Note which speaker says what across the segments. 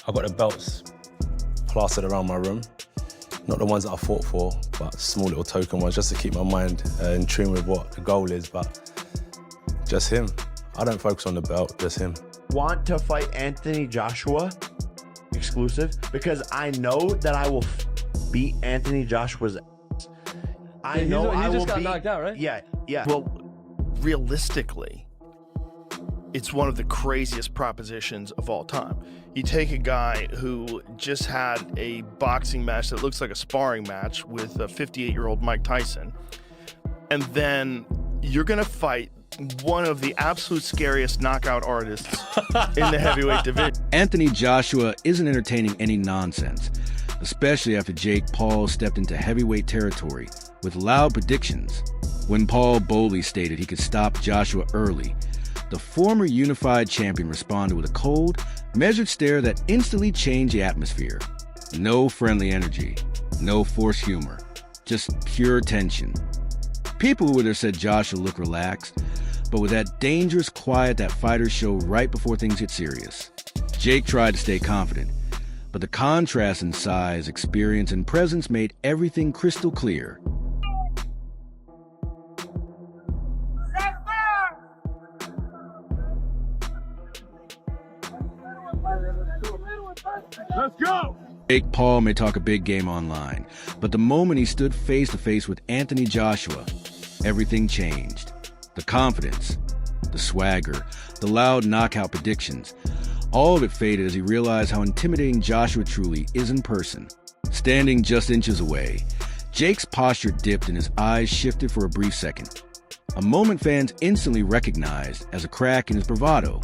Speaker 1: I got the belts plastered around my room. Not the ones that I fought for, but small little token ones, just to keep my mind in tune with what the goal is, but just him. I don't focus on the belt, just him.
Speaker 2: Want to fight Anthony Joshua exclusive? Because I know that I will beat Anthony Joshua's ass. I know I will
Speaker 3: just got
Speaker 2: beat...
Speaker 3: knocked out, right?
Speaker 2: Yeah.
Speaker 4: Well, realistically, it's one of the craziest propositions of all time. You take a guy who just had a boxing match that looks like a sparring match with a 58-year-old Mike Tyson, and then you're going to fight one of the absolute scariest knockout artists in the heavyweight division.
Speaker 5: Anthony Joshua isn't entertaining any nonsense, especially after Jake Paul stepped into heavyweight territory with loud predictions. When Paul boldly stated he could stop Joshua early, the former unified champion responded with a cold, measured stare that instantly changed the atmosphere. No friendly energy, no forced humor, just pure tension. People would have said Joshua looked relaxed, but with that dangerous quiet that fighters show right before things get serious. Jake tried to stay confident, but the contrast in size, experience, and presence made everything crystal clear.
Speaker 6: Let's go!
Speaker 5: Jake Paul may talk a big game online, but the moment he stood face to face with Anthony Joshua, everything changed. The confidence, the swagger, the loud knockout predictions, all of it faded as he realized how intimidating Joshua truly is in person. Standing just inches away, Jake's posture dipped and his eyes shifted for a brief second. A moment fans instantly recognized as a crack in his bravado.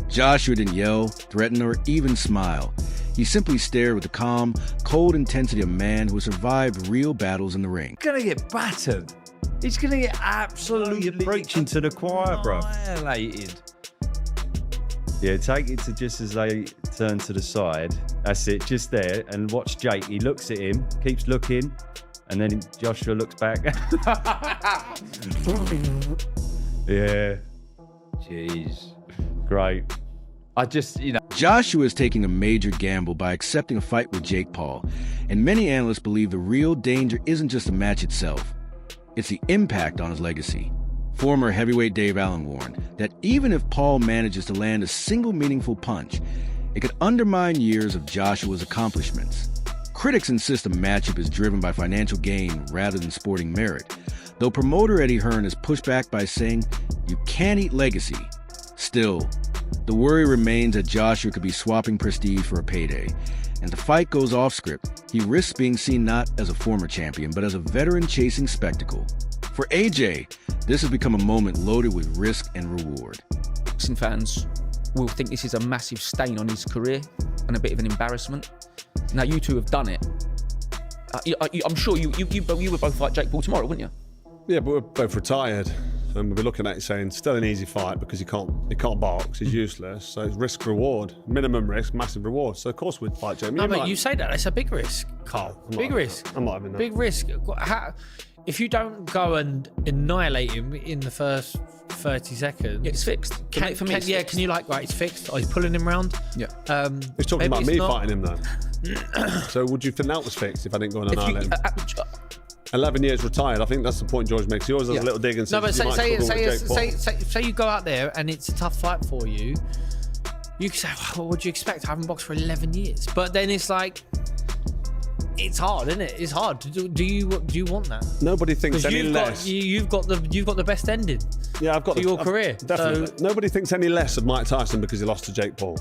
Speaker 5: Joshua didn't yell, threaten, or even smile. He simply stared with the calm, cold intensity of a man who has survived real battles in the ring.
Speaker 6: He's gonna get battered. He's gonna get absolutely
Speaker 7: preaching to the choir, bro.
Speaker 6: annihilated. Yeah, take it to just as they turn to the side. That's it, just there. And watch Jake. He looks at him, keeps looking, and then Joshua looks back. Yeah. Jeez. Great. I just,
Speaker 5: Joshua is taking a major gamble by accepting a fight with Jake Paul, and many analysts believe the real danger isn't just the match itself. It's the impact on his legacy. Former heavyweight Dave Allen warned that even if Paul manages to land a single meaningful punch, it could undermine years of Joshua's accomplishments. Critics insist the matchup is driven by financial gain rather than sporting merit, though promoter Eddie Hearn has pushed back by saying you can't eat legacy. Still, the worry remains that Joshua could be swapping prestige for a payday, and the fight goes off script. He risks being seen not as a former champion, but as a veteran chasing spectacle. For AJ, this has become a moment loaded with risk and reward.
Speaker 3: Boxing fans will think this is a massive stain on his career and a bit of an embarrassment. Now, you two have done it. I'm sure you would both fight Jake Paul tomorrow, wouldn't you?
Speaker 8: Yeah, but we're both retired. And we'll be looking at it saying, still an easy fight because he can't box, he's useless. So it's risk reward, minimum risk, massive reward. So of course we'd fight Jamie.
Speaker 9: No, but you say that, it's a big risk, Carl. Big risk.
Speaker 8: I'm not having that.
Speaker 9: Big risk. If you don't go and annihilate him in the first 30 seconds,
Speaker 3: It's fixed.
Speaker 9: Can you right, it's fixed. Oh, he's pulling him round.
Speaker 3: Yeah.
Speaker 8: He's talking about me fighting him though. So would you think that was fixed if I didn't go and annihilate him? 11 years retired. I think that's the point George makes. He always has a little dig and says,
Speaker 9: No, but
Speaker 8: say
Speaker 9: say you go out there and it's a tough fight for you. You can say, well, what do you expect? I haven't boxed for 11 years. But then it's like, it's hard, isn't it? It's hard. Do you want that?
Speaker 8: Nobody thinks any less.
Speaker 9: You've got the best ending.
Speaker 8: Yeah, I've got
Speaker 9: your career.
Speaker 8: Definitely. So, nobody thinks any less of Mike Tyson because he lost to Jake Paul.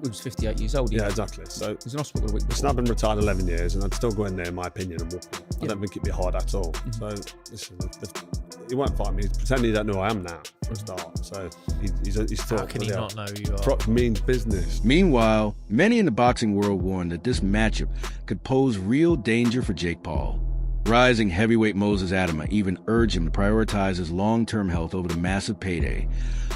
Speaker 3: He was 58 years old.
Speaker 8: Yeah, exactly. So
Speaker 3: he's in hospital a week before.
Speaker 8: I've been wretired 11 years, and I'd still go in there, in my opinion, and whoop him. I don't think it'd be hard at all. So listen, he won't fight me. He's pretending he don't know who I am now for a start. So he's thought.
Speaker 9: How can he not know who you are?
Speaker 8: Means business.
Speaker 5: Meanwhile, many in the boxing world warned that this matchup could pose real danger for Jake Paul. Rising heavyweight Moses Adama even urged him to prioritize his long-term health over the massive payday,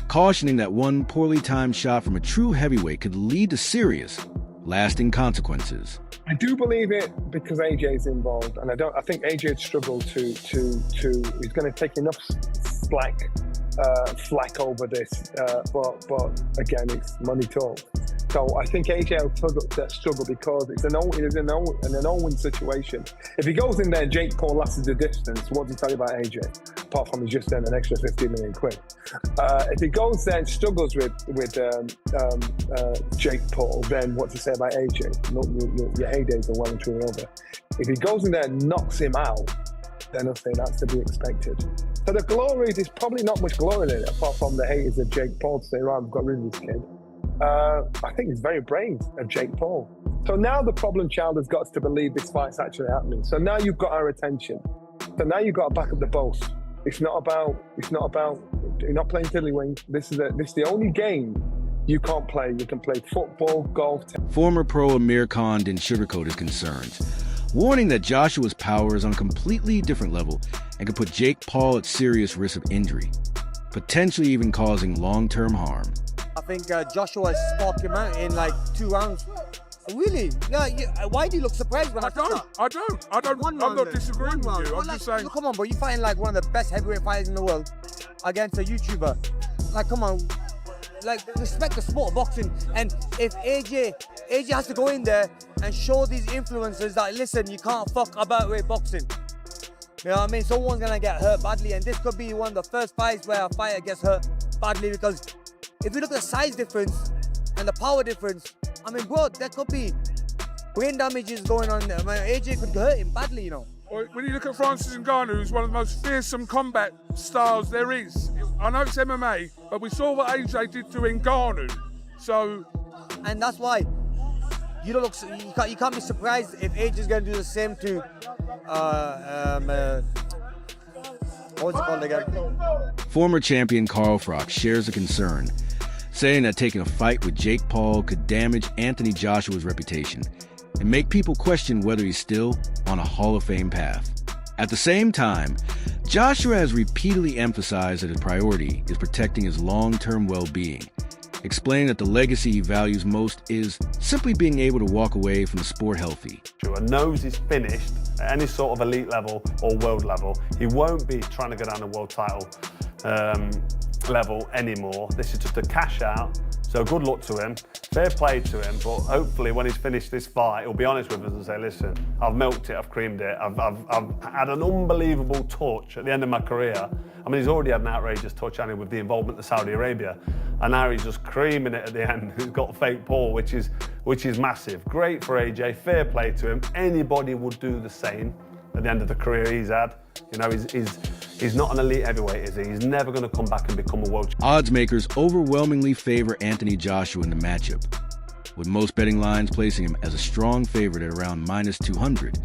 Speaker 5: cautioning that one poorly timed shot from a true heavyweight could lead to serious, lasting consequences.
Speaker 10: I do believe it because AJ's involved, and I think AJ'd struggle to he's going to take enough flack over this, but again, it's money talk. So I think AJ will struggle because it's an all-win situation. If he goes in there and Jake Paul lasts the distance, what does he tell you about AJ? Apart from he's just earned an extra 15 million quid. If he goes there and struggles with Jake Paul, then what to say about AJ? Your heydays are well and truly over. If he goes in there and knocks him out, then I'll say that's to be expected. So the glory, there's probably not much glory in it, apart from the haters of Jake Paul to say, right, I've got rid of this kid. I think it's very brave of Jake Paul. So now the problem child has got us to believe this fight's actually happening. So now you've got our attention. So now you've got to back up the boast. It's not about, you're not playing tiddlywink. This is the only game you can't play. You can play football, golf.
Speaker 5: Former pro Amir Khan didn't sugarcoat his concerns, warning that Joshua's power is on a completely different level and could put Jake Paul at serious risk of injury, potentially even causing long-term harm.
Speaker 11: I think Joshua sparked him out in like 2 rounds. Really? No, why do you look surprised when I don't.
Speaker 12: I'm not disagreeing with you. I'm just saying.
Speaker 11: Come on, bro. You're fighting like one of the best heavyweight fighters in the world against a YouTuber. Like, come on. Like, respect the sport of boxing. And if AJ has to go in there and show these influencers that, listen, you can't fuck about with boxing. You know what I mean? Someone's going to get hurt badly. And this could be one of the first fights where a fighter gets hurt badly, because if you look at the size difference and the power difference, I mean, bro, there could be brain damages going on there. I mean, AJ could hurt him badly, you know.
Speaker 12: When you look at Francis Ngannou, who's one of the most fearsome combat styles there is. I know it's MMA, but we saw what AJ did to Ngannou. So,
Speaker 11: and that's why you don't look. You can't be surprised if AJ is going to do the same to what's it called again?
Speaker 5: Former champion Carl Froch shares a concern, saying that taking a fight with Jake Paul could damage Anthony Joshua's reputation and make people question whether he's still on a Hall of Fame path. At the same time, Joshua has repeatedly emphasized that his priority is protecting his long-term well-being, explaining that the legacy he values most is simply being able to walk away from the sport healthy.
Speaker 8: Joshua knows he's finished at any sort of elite level or world level. He won't be trying to go down the world title level anymore. This is just a cash out. So good luck to him, fair play to him, but hopefully when he's finished this fight, he'll be honest with us and say, listen, I've milked it, I've creamed it, I've had an unbelievable touch at the end of my career. I mean, he's already had an outrageous touch, hasn't he, with the involvement of Saudi Arabia, and now he's just creaming it at the end. He's got fake Paul, which is massive. Great for AJ, fair play to him. Anybody would do the same at the end of the career he's had. You know, he's not an elite heavyweight, is he? He's never going to come back and become a world champion.
Speaker 5: Odds makers overwhelmingly favor Anthony Joshua in the matchup, with most betting lines placing him as a strong favorite at around -200,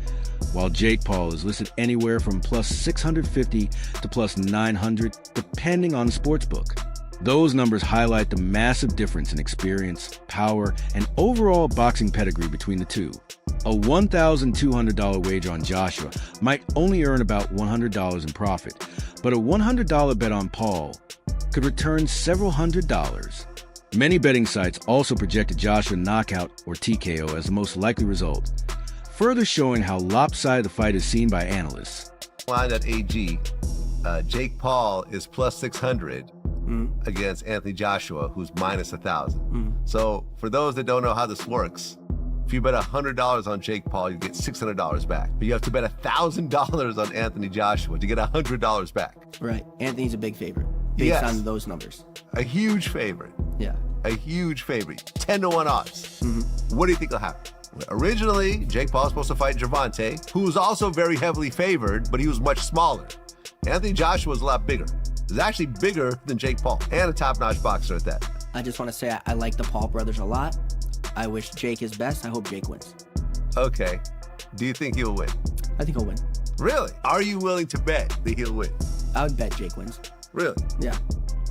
Speaker 5: while Jake Paul is listed anywhere from +650 to +900, depending on the sportsbook. Those numbers highlight the massive difference in experience, power, and overall boxing pedigree between the two. A $1,200 wager on Joshua might only earn about $100 in profit, but a $100 bet on Paul could return several $100s. Many betting sites also projected Joshua knockout or TKO as the most likely result, further showing how lopsided the fight is seen by analysts.
Speaker 13: Line at AG, Jake Paul is +600 against Anthony Joshua, who's -1,000. So for those that don't know how this works, if you bet $100 on Jake Paul, you get $600 back. But you have to bet $1,000 on Anthony Joshua to get $100 back.
Speaker 14: Right. Anthony's a big favorite based on those numbers.
Speaker 13: A huge favorite.
Speaker 14: Yeah.
Speaker 13: A huge favorite. 10-1 odds. What do you think will happen? Originally, Jake Paul was supposed to fight Gervonta, who was also very heavily favored, but he was much smaller. Anthony Joshua was a lot bigger. He's actually bigger than Jake Paul, and a top-notch boxer at that.
Speaker 14: I just want to say I like the Paul brothers a lot. I wish Jake is best. I hope Jake wins.
Speaker 13: Okay. Do you think he'll win?
Speaker 14: I think he'll win.
Speaker 13: Really? Are you willing to bet that he'll win?
Speaker 14: I would bet Jake wins.
Speaker 13: Really?
Speaker 14: Yeah.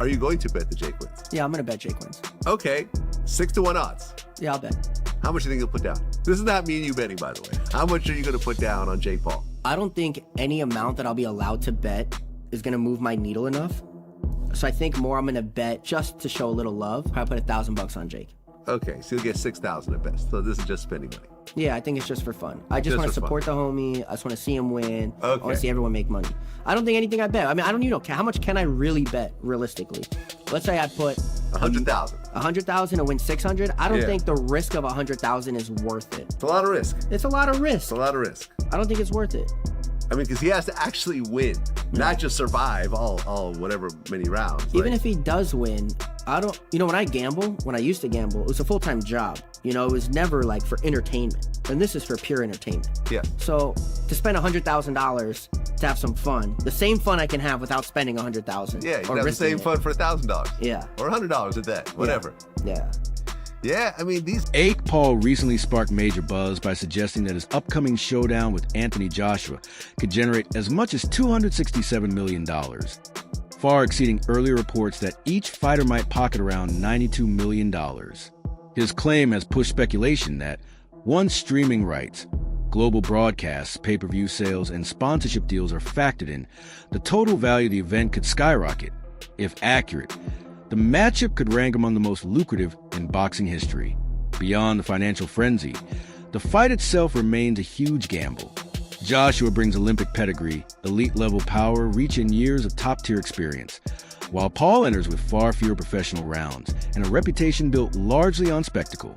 Speaker 13: Are you going to bet that Jake wins?
Speaker 14: Yeah, I'm going to bet Jake wins.
Speaker 13: Okay. 6-1 odds.
Speaker 14: Yeah, I'll bet.
Speaker 13: How much do you think he'll put down? This is not me and you betting, by the way. How much are you going to put down on Jake Paul?
Speaker 14: I don't think any amount that I'll be allowed to bet is going to move my needle enough. So I think more I'm going to bet just to show a little love. Probably put $1,000 on Jake.
Speaker 13: Okay, so you'll get $6,000 at best. So this is just spending money.
Speaker 14: Yeah, I think it's just for fun. I just want to support the homie. I just want to see him win.
Speaker 13: Okay.
Speaker 14: I want to see everyone make money. I don't think anything I bet. I mean, I don't even know. How much can I really bet realistically? Let's say I put
Speaker 13: 100,000.
Speaker 14: 100,000 to win 600. I don't
Speaker 13: Yeah.
Speaker 14: think the risk of 100,000 is worth it.
Speaker 13: It's a lot of risk.
Speaker 14: It's a lot of risk.
Speaker 13: It's a lot of risk.
Speaker 14: I don't think it's worth it.
Speaker 13: I mean, because he has to actually win, not just survive all whatever many rounds.
Speaker 14: Even if he does win, I don't, when I used to gamble, it was a full-time job. It was never like for entertainment. And this is for pure entertainment.
Speaker 13: Yeah.
Speaker 14: So to spend $100,000 to have some fun, the same fun I can have without spending $100,000.
Speaker 13: Yeah, you can have the same fun for $1,000.
Speaker 14: Yeah.
Speaker 13: Or $100 at that, whatever.
Speaker 14: Yeah.
Speaker 13: Yeah, I mean, these...
Speaker 5: Jake Paul recently sparked major buzz by suggesting that his upcoming showdown with Anthony Joshua could generate as much as $267 million, far exceeding earlier reports that each fighter might pocket around $92 million. His claim has pushed speculation that once streaming rights, global broadcasts, pay-per-view sales, and sponsorship deals are factored in, the total value of the event could skyrocket. If accurate, the matchup could rank among the most lucrative in boxing history. Beyond the financial frenzy, the fight itself remains a huge gamble. Joshua brings Olympic pedigree, elite-level power, reach, and years of top-tier experience, while Paul enters with far fewer professional rounds and a reputation built largely on spectacle.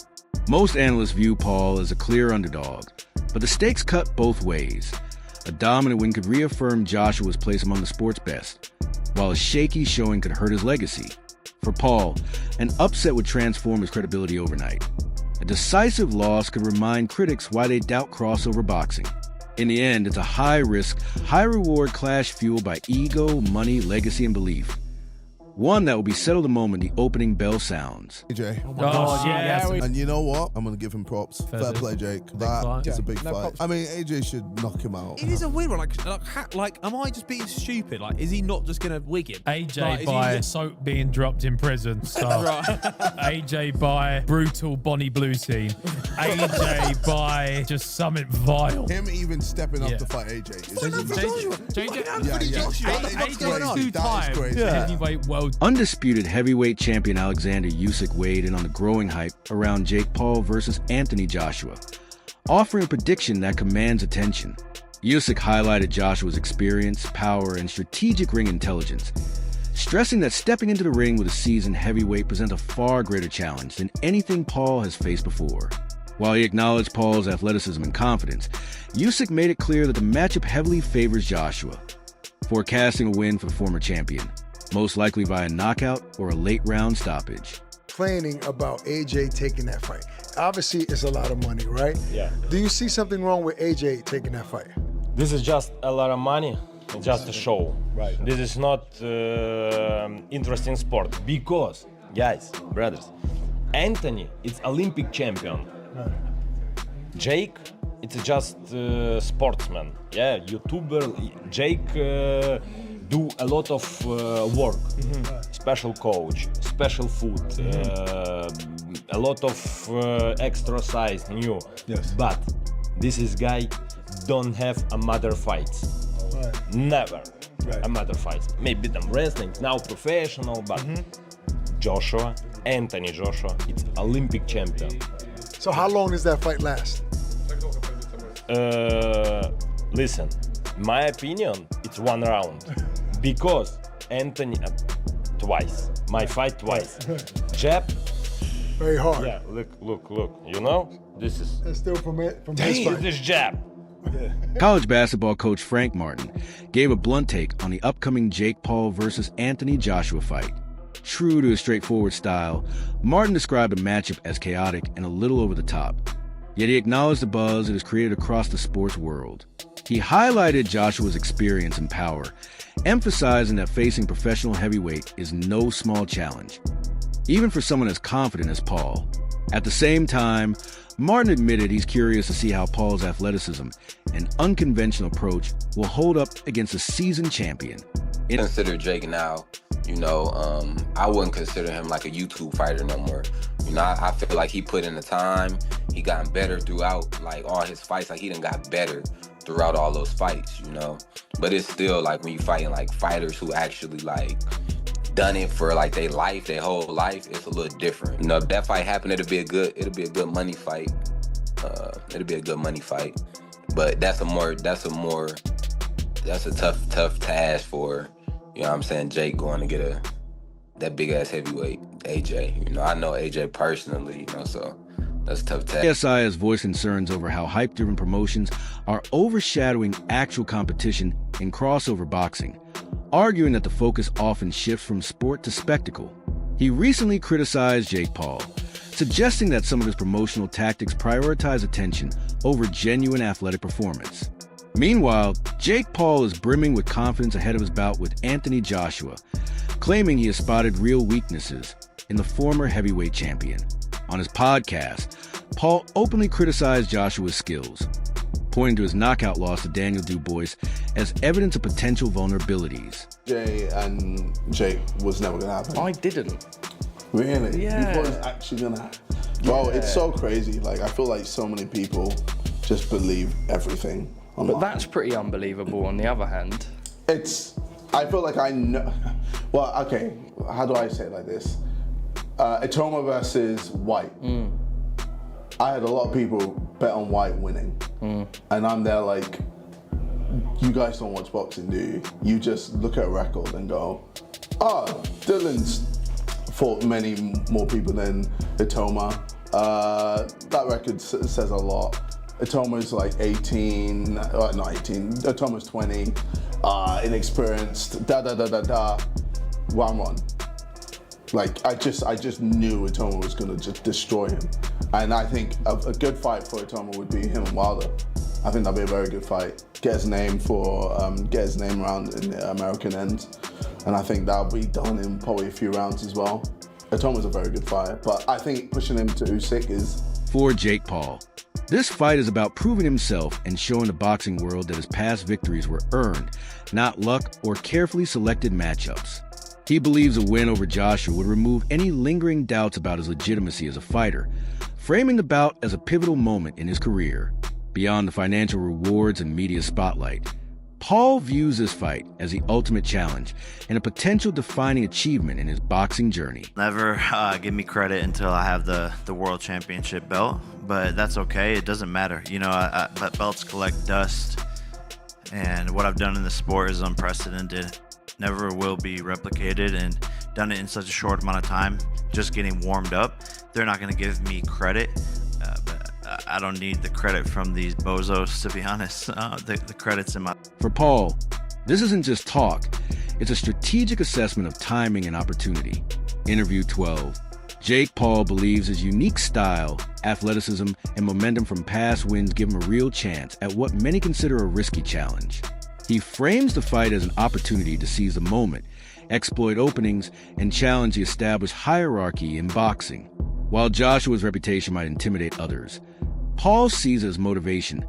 Speaker 5: Most analysts view Paul as a clear underdog, but the stakes cut both ways. A dominant win could reaffirm Joshua's place among the sport's best, while a shaky showing could hurt his legacy. For Paul, an upset would transform his credibility overnight. A decisive loss could remind critics why they doubt crossover boxing. In the end, it's a high-risk, high-reward clash fueled by ego, money, legacy, and belief. One that will be settled the moment the opening bell sounds.
Speaker 15: AJ.
Speaker 9: Oh my gosh, yeah.
Speaker 15: And you know what? I'm going to give him props. Fair play, Jake. That
Speaker 9: fight.
Speaker 15: is a big
Speaker 16: No
Speaker 15: fight.
Speaker 16: props.
Speaker 15: I mean, AJ should knock him out.
Speaker 16: It is a weird one. Like, am I just being stupid? Like, is he not just gonna wig him?
Speaker 17: AJ by soap being dropped in prison stuff. AJ by brutal Bonnie Blue scene. AJ by just something vile.
Speaker 15: Him even stepping up to fight AJ.
Speaker 17: Heavyweight world.
Speaker 5: Undisputed heavyweight champion Alexander Usyk weighed in on the growing hype around Jake Paul versus Anthony Joshua, offering a prediction that commands attention. Usyk highlighted Joshua's experience, power, and strategic ring intelligence, stressing that stepping into the ring with a seasoned heavyweight presents a far greater challenge than anything Paul has faced before. While he acknowledged Paul's athleticism and confidence, Usyk made it clear that the matchup heavily favors Joshua, forecasting a win for the former champion, most likely via knockout or a late-round stoppage.
Speaker 18: Complaining about AJ taking that fight. Obviously, it's a lot of money, right?
Speaker 19: Yeah.
Speaker 18: Do you see something wrong with AJ taking that fight?
Speaker 19: This is just a lot of money, just a show.
Speaker 18: Right.
Speaker 19: This is not interesting sport because, guys, brothers, Anthony is Olympic champion.
Speaker 18: Right.
Speaker 19: Jake, it's just sportsman. Yeah, YouTuber. Jake do a lot of work. Special coach, special food, a lot of exercise, new.
Speaker 18: Yes.
Speaker 19: But this is guy don't have a mother fights.
Speaker 18: Right.
Speaker 19: Never
Speaker 18: Right.
Speaker 19: a mother fights. Maybe them wrestling now professional, but Joshua, Anthony Joshua, it's Olympic champion.
Speaker 18: So how long does that fight last?
Speaker 19: Listen, my opinion, it's 1 round because Anthony twice. My fight twice. Jab.
Speaker 18: Very hard.
Speaker 19: Yeah, look. You know, this is.
Speaker 18: It's still from his fight.
Speaker 19: This jab.
Speaker 5: College basketball coach Frank Martin gave a blunt take on the upcoming Jake Paul versus Anthony Joshua fight. True to his straightforward style, Martin described the matchup as chaotic and a little over the top. Yet he acknowledged the buzz it has created across the sports world. He highlighted Joshua's experience and power, emphasizing that facing professional heavyweight is no small challenge, even for someone as confident as Paul. At the same time, Martin admitted he's curious to see how Paul's athleticism and unconventional approach will hold up against a seasoned champion.
Speaker 20: Consider Jake now, I wouldn't consider him like a YouTube fighter no more. I feel like he put in the time, he gotten better throughout like all his fights, like he done got better throughout all those fights, But it's still like when you fighting like fighters who actually like done it for like their whole life, it's a little different. If that fight happened, it'll be a good money fight. It'll be a good money fight. But that's a tough task for, Jake going to get that big ass heavyweight. AJ. You know, I know AJ personally, you know, so that's tough to
Speaker 5: ASI has voiced concerns over how hype-driven promotions are overshadowing actual competition in crossover boxing, arguing that the focus often shifts from sport to spectacle. He recently criticized Jake Paul, suggesting that some of his promotional tactics prioritize attention over genuine athletic performance. Meanwhile, Jake Paul is brimming with confidence ahead of his bout with Anthony Joshua, claiming he has spotted real weaknesses in the former heavyweight champion. On his podcast, Paul openly criticized Joshua's skills, pointing to his knockout loss to Daniel Dubois as evidence of potential vulnerabilities.
Speaker 15: Jay and Jake was never gonna happen.
Speaker 21: I didn't.
Speaker 15: Really?
Speaker 21: Yeah.
Speaker 15: You thought it was actually gonna happen? Bro, it's so crazy. Like, I feel like so many people just believe everything online.
Speaker 21: But that's pretty unbelievable on the other hand.
Speaker 15: I feel like I know. Well, okay, how do I say it like this? Itoma versus White. I had a lot of people bet on White winning. And I'm there like, you guys don't watch boxing, do you? You just look at a record and go, oh, Dylan's fought many more people than Itoma. That record says a lot. Itoma's like 18, not 18, Itoma's 20, inexperienced, 1-1. Like, I just knew Itoma was gonna just destroy him. And I think a good fight for Itoma would be him and Wilder. I think that'd be a very good fight. Get his name around in the American end. And I think that'll be done in probably a few rounds as well. Itoma's a very good fighter, but I think pushing him to Usyk is...
Speaker 5: For Jake Paul, this fight is about proving himself and showing the boxing world that his past victories were earned, not luck or carefully selected matchups. He believes a win over Joshua would remove any lingering doubts about his legitimacy as a fighter, framing the bout as a pivotal moment in his career. Beyond the financial rewards and media spotlight, Paul views this fight as the ultimate challenge and a potential defining achievement in his boxing journey.
Speaker 22: Never give me credit until I have the world championship belt, but that's okay. It doesn't matter. You know, let belts collect dust, and what I've done in the sport is unprecedented. Never will be replicated, and done it in such a short amount of time, just getting warmed up. They're not going to give me credit, but I don't need the credit from these bozos, to be honest. The credit's in my...
Speaker 5: For Paul, this isn't just talk. It's a strategic assessment of timing and opportunity. Interview 12. Jake Paul believes his unique style, athleticism, and momentum from past wins give him a real chance at what many consider a risky challenge. He frames the fight as an opportunity to seize the moment, exploit openings, and challenge the established hierarchy in boxing. While Joshua's reputation might intimidate others, Paul sees it as motivation,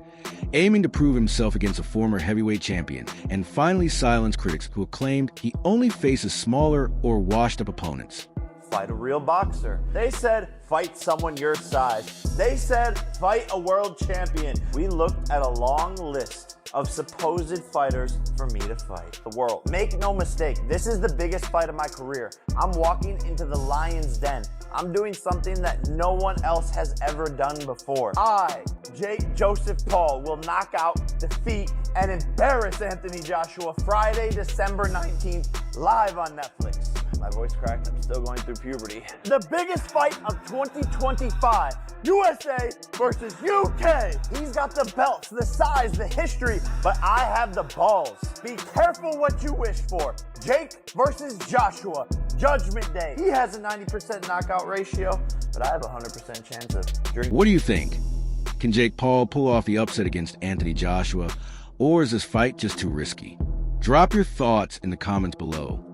Speaker 5: aiming to prove himself against a former heavyweight champion and finally silence critics who claimed he only faces smaller or washed-up opponents.
Speaker 2: Fight a real boxer. They said, fight someone your size. They said, fight a world champion. We looked at a long list of supposed fighters for me to fight the world. Make no mistake, this is the biggest fight of my career. I'm walking into the lion's den. I'm doing something that no one else has ever done before. I, Jake Joseph Paul, will knock out, defeat, and embarrass Anthony Joshua Friday, December 19th, live on Netflix. My voice cracked, I'm still going through puberty. The biggest fight of 2025, USA versus UK. He's got the belts, the size, the history, but I have the balls. Be careful what you wish for. Jake versus Joshua, Judgment Day. He has a 90% knockout ratio, but I have a 100% chance of drinking.
Speaker 5: What do you think? Can Jake Paul pull off the upset against Anthony Joshua, or is this fight just too risky? Drop your thoughts in the comments below.